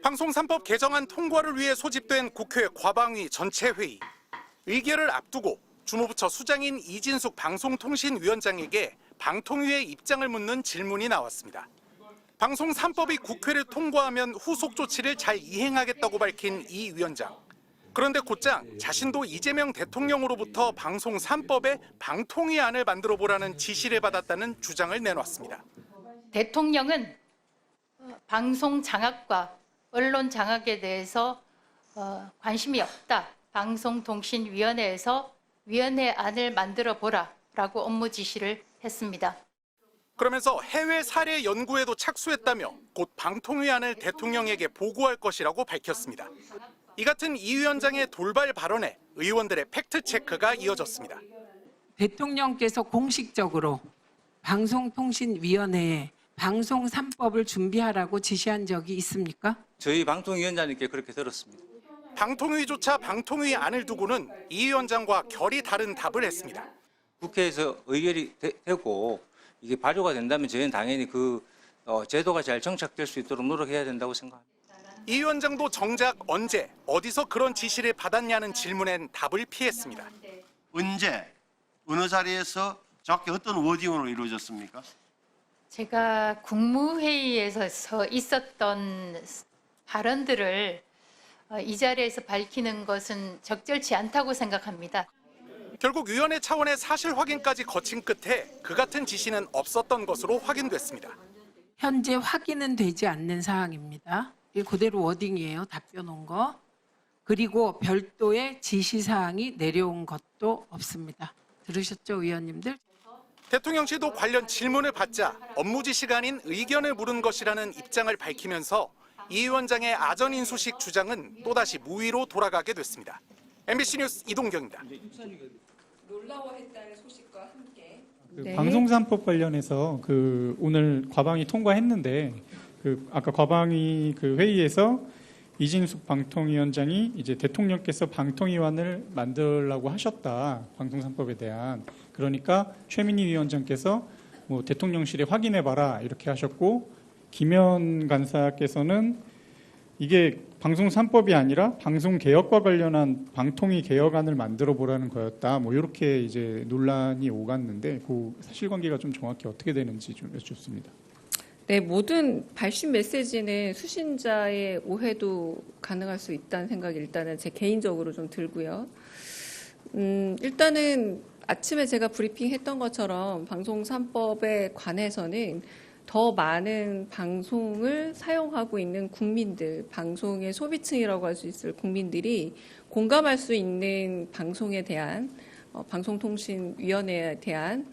방송 3법 개정안 통과를 위해 소집된 국회 과방위 전체회의. 의결을 앞두고 주무부처 수장인 이진숙 방송통신위원장에게 방통위의 입장을 묻는 질문이 나왔습니다. 방송 3법이 국회를 통과하면 후속 조치를 잘 이행하겠다고 밝힌 이 위원장. 그런데 곧장 자신도 이재명 대통령으로부터 방송 3법의 방통위안을 만들어 보라는 지시를 받았다는 주장을 내놨습니다. 대통령은 방송 장악과 언론 장악에 대해서 관심이 없다. 방송통신위원회에서 위원회안을 만들어 보라라고 업무 지시를 했습니다. 그러면서 해외 사례 연구에도 착수했다며 곧 방통위안을 대통령에게 보고할 것이라고 밝혔습니다. 이 같은 이 위원장의 돌발 발언에 의원들의 팩트체크가 이어졌습니다. 대통령께서 공식적으로 방송통신위원회에 방송 3법을 준비하라고 지시한 적이 있습니까? 저희 방통위원장님께 그렇게 들었습니다. 방통위조차 방통위안을 두고는 이 위원장과 결이 다른 답을 했습니다. 국회에서 의결이 되고 이게 발효가 된다면 저희는 당연히 그 제도가 잘 정착될 수 있도록 노력해야 된다고 생각합니다. 이 위원장도 정작 언제, 어디서 그런 지시를 받았냐는 질문엔 답을 피했습니다. 언제, 어느 자리에서 정확히 어떤 워딩으로 이루어졌습니까? 제가 국무회의에서 있었던 발언들을 이 자리에서 밝히는 것은 적절치 않다고 생각합니다. 결국 위원회 차원의 사실 확인까지 거친 끝에 그 같은 지시는 없었던 것으로 확인됐습니다. 현재 확인은 되지 않는 사항입니다. 이게 그대로 워딩이에요. 답변 온 거. 그리고 별도의 지시사항이 내려온 것도 없습니다. 들으셨죠, 위원님들? 대통령실도 관련 질문을 받자 업무 지시가 아닌 의견을 물은 것이라는 입장을 밝히면서 이 위원장의 아전인수식 주장은 또다시 무위로 돌아가게 됐습니다. MBC 뉴스 이동경입니다. 놀라워했다는 소식과 함께 네. 방송 3법 관련해서 오늘 과방위 통과했는데 아까 과방위 회의에서 이진숙 방통위원장이 이제 대통령께서 방통위원을 만들라고 하셨다. 방송 3법에 대한. 그러니까 최민희 위원장께서 대통령실에 확인해봐라 이렇게 하셨고 김현 간사께서는 이게 방송 3법이 아니라 방송 개혁과 관련한 방통위 개혁안을 만들어 보라는 거였다. 이렇게 이제 논란이 오갔는데 그 사실관계가 좀 정확히 어떻게 되는지 좀 여쭙습니다. 네, 모든 발신 메시지는 수신자의 오해도 가능할 수 있다는 생각이 일단은 제 개인적으로 좀 들고요. 일단은 아침에 제가 브리핑했던 것처럼 방송 3법에 관해서는 더 많은 방송을 사용하고 있는 국민들, 방송의 소비층이라고 할 수 있을 국민들이 공감할 수 있는 방송에 대한 방송통신위원회에 대한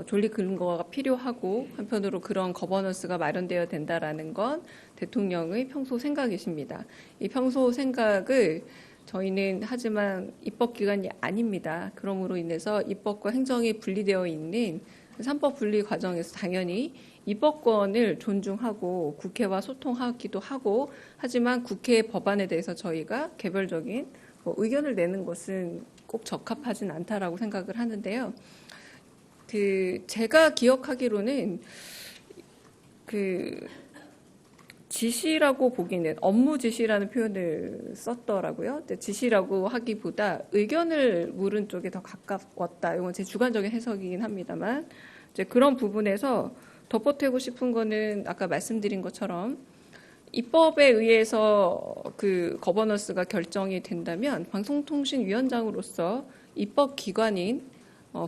존립 근거가 필요하고 한편으로 그런 거버넌스가 마련되어야 된다라는 건 대통령의 평소 생각이십니다. 이 평소 생각을 저희는 하지만 입법기관이 아닙니다. 그러므로 인해서 입법과 행정이 분리되어 있는 3법 분리 과정에서 당연히 입법권을 존중하고 국회와 소통하기도 하고 하지만 국회 법안에 대해서 저희가 개별적인 의견을 내는 것은 꼭 적합하진 않다라고 생각을 하는데요. 제가 기억하기로는 지시라고 보기는 업무 지시라는 표현을 썼더라고요. 지시라고 하기보다 의견을 물은 쪽에 더 가까웠다. 이건 제 주관적인 해석이긴 합니다만 이제 그런 부분에서 덧보태고 싶은 거는 아까 말씀드린 것처럼 입법에 의해서 거버넌스가 결정이 된다면 방송통신위원장으로서 입법기관인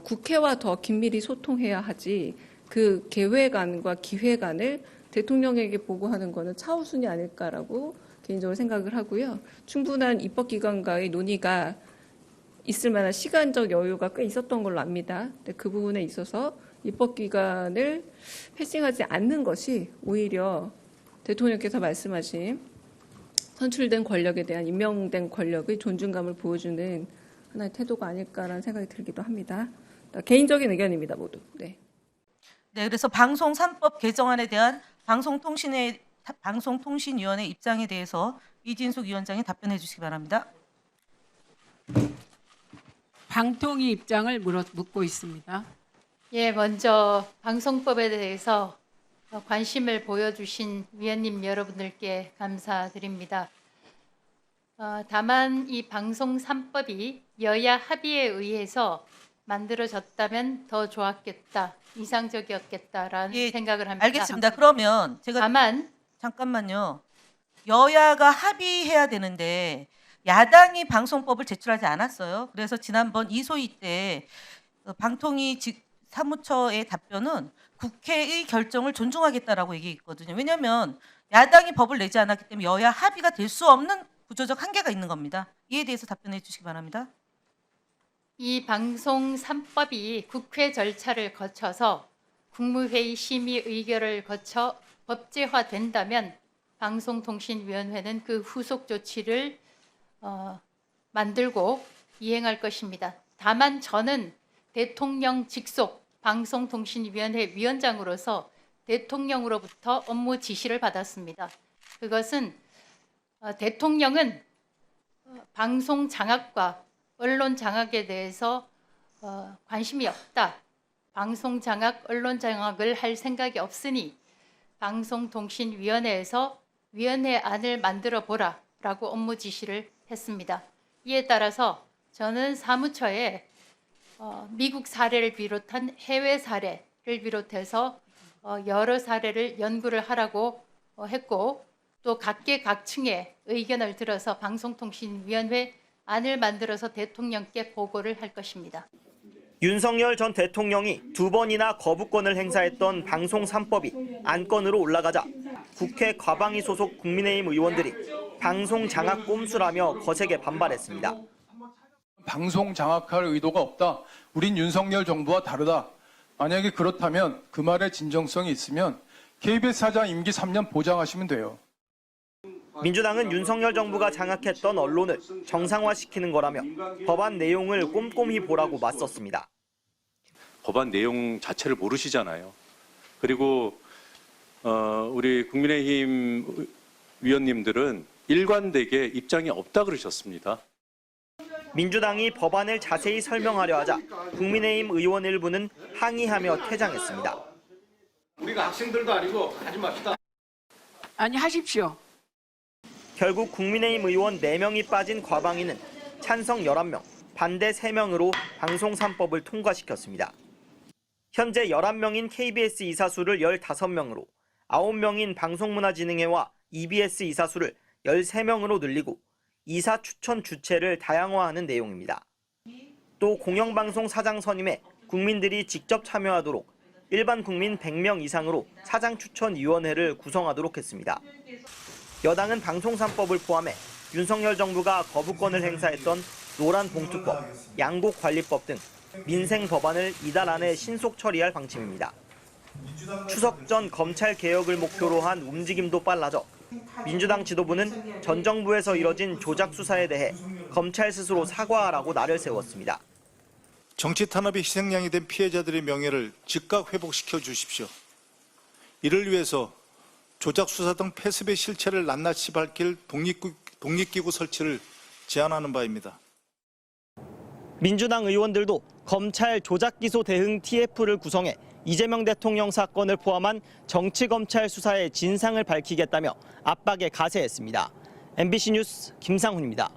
국회와 더 긴밀히 소통해야 하지 그 계획안과 기획안을 대통령에게 보고하는 것은 차우순이 아닐까라고 개인적으로 생각을 하고요. 충분한 입법기관과의 논의가 있을 만한 시간적 여유가 꽤 있었던 걸로 압니다. 근데 그 부분에 있어서 입법기관을 패싱하지 않는 것이 오히려 대통령께서 말씀하신 선출된 권력에 대한 임명된 권력의 존중감을 보여주는 하나의 태도가 아닐까라는 생각이 들기도 합니다. 개인적인 의견입니다, 모두. 네. 네, 그래서 방송 3법 개정안에 대한 방송통신위원회 입장에 대해서 이진숙 위원장이 답변해 주시기 바랍니다. 방통위 입장을 묻고 있습니다. 예, 먼저 방송법에 대해서 관심을 보여주신 위원님 여러분들께 감사드립니다. 다만 이 방송 3법이 여야 합의에 의해서 만들어졌다면 더 좋았겠다, 이상적이었겠다라는 예, 생각을 합니다. 알겠습니다. 그러면 제가 다만 잠깐만요. 여야가 합의해야 되는데 야당이 방송법을 제출하지 않았어요. 그래서 지난번 이소희 때 방통위 사무처의 답변은 국회의 결정을 존중하겠다라고 얘기했거든요. 왜냐하면 야당이 법을 내지 않았기 때문에 여야 합의가 될 수 없는 구조적 한계가 있는 겁니다. 이에 대해서 답변해 주시기 바랍니다. 이 방송 3법이 국회 절차를 거쳐서 국무회의 심의 의결을 거쳐 법제화된다면 방송통신위원회는 그 후속 조치를 만들고 이행할 것입니다. 다만 저는 대통령 직속 방송통신위원회 위원장으로서 대통령으로부터 업무 지시를 받았습니다. 그것은 대통령은 방송 장악과 언론 장악에 대해서 관심이 없다. 방송 장악, 언론 장악을 할 생각이 없으니 방송통신위원회에서 위원회 안을 만들어 보라라고 업무 지시를 했습니다. 이에 따라서 저는 사무처에 미국 사례를 비롯한 해외 사례를 비롯해서 여러 사례를 연구를 하라고 했고, 또 각계각층의 의견을 들어서 방송통신위원회 안을 만들어서 대통령께 보고를 할 것입니다. 윤석열 전 대통령이 2번이나 거부권을 행사했던 방송 3법이 안건으로 올라가자 국회 과방위 소속 국민의힘 의원들이 방송 장악 꼼수라며 거세게 반발했습니다. 방송 장악할 의도가 없다. 우린 윤석열 정부와 다르다. 만약에 그렇다면 그 말에 진정성이 있으면 KBS 사장 임기 3년 보장하시면 돼요. 민주당은 윤석열 정부가 장악했던 언론을 정상화시키는 거라며 법안 내용을 꼼꼼히 보라고 맞섰습니다. 법안 내용 자체를 모르시잖아요. 그리고 우리 국민의힘 위원님들은 일관되게 입장이 없다 그러셨습니다. 민주당이 법안을 자세히 설명하려 하자 국민의힘 의원 일부는 항의하며 퇴장했습니다. 우리가 학생들도 아니고 하지 맙시다. 아니, 하십시오. 결국 국민의힘 의원 4명이 빠진 과방위는 찬성 11명, 반대 3명으로 방송 3법을 통과시켰습니다. 현재 11명인 KBS 이사수를 15명으로, 9명인 방송문화진흥회와 EBS 이사수를 13명으로 늘리고 이사 추천 주체를 다양화하는 내용입니다. 또 공영방송 사장 선임에 국민들이 직접 참여하도록 일반 국민 100명 이상으로 사장 추천위원회를 구성하도록 했습니다. 여당은 방송 3법을 포함해 윤석열 정부가 거부권을 행사했던 노란봉투법, 양곡관리법 등 민생 법안을 이달 안에 신속 처리할 방침입니다. 추석 전 검찰 개혁을 목표로 한 움직임도 빨라져 민주당 지도부는 전 정부에서 이뤄진 조작 수사에 대해 검찰 스스로 사과하라고 날을 세웠습니다. 정치 탄압의 희생양이 된 피해자들의 명예를 즉각 회복시켜 주십시오. 이를 위해서 조작 수사 등 패습의 실체를 낱낱이 밝힐 독립기구 설치를 제안하는 바입니다. 민주당 의원들도 검찰 조작기소 대응 TF를 구성해 이재명 대통령 사건을 포함한 정치검찰 수사의 진상을 밝히겠다며 압박에 가세했습니다. MBC 뉴스 김상훈입니다.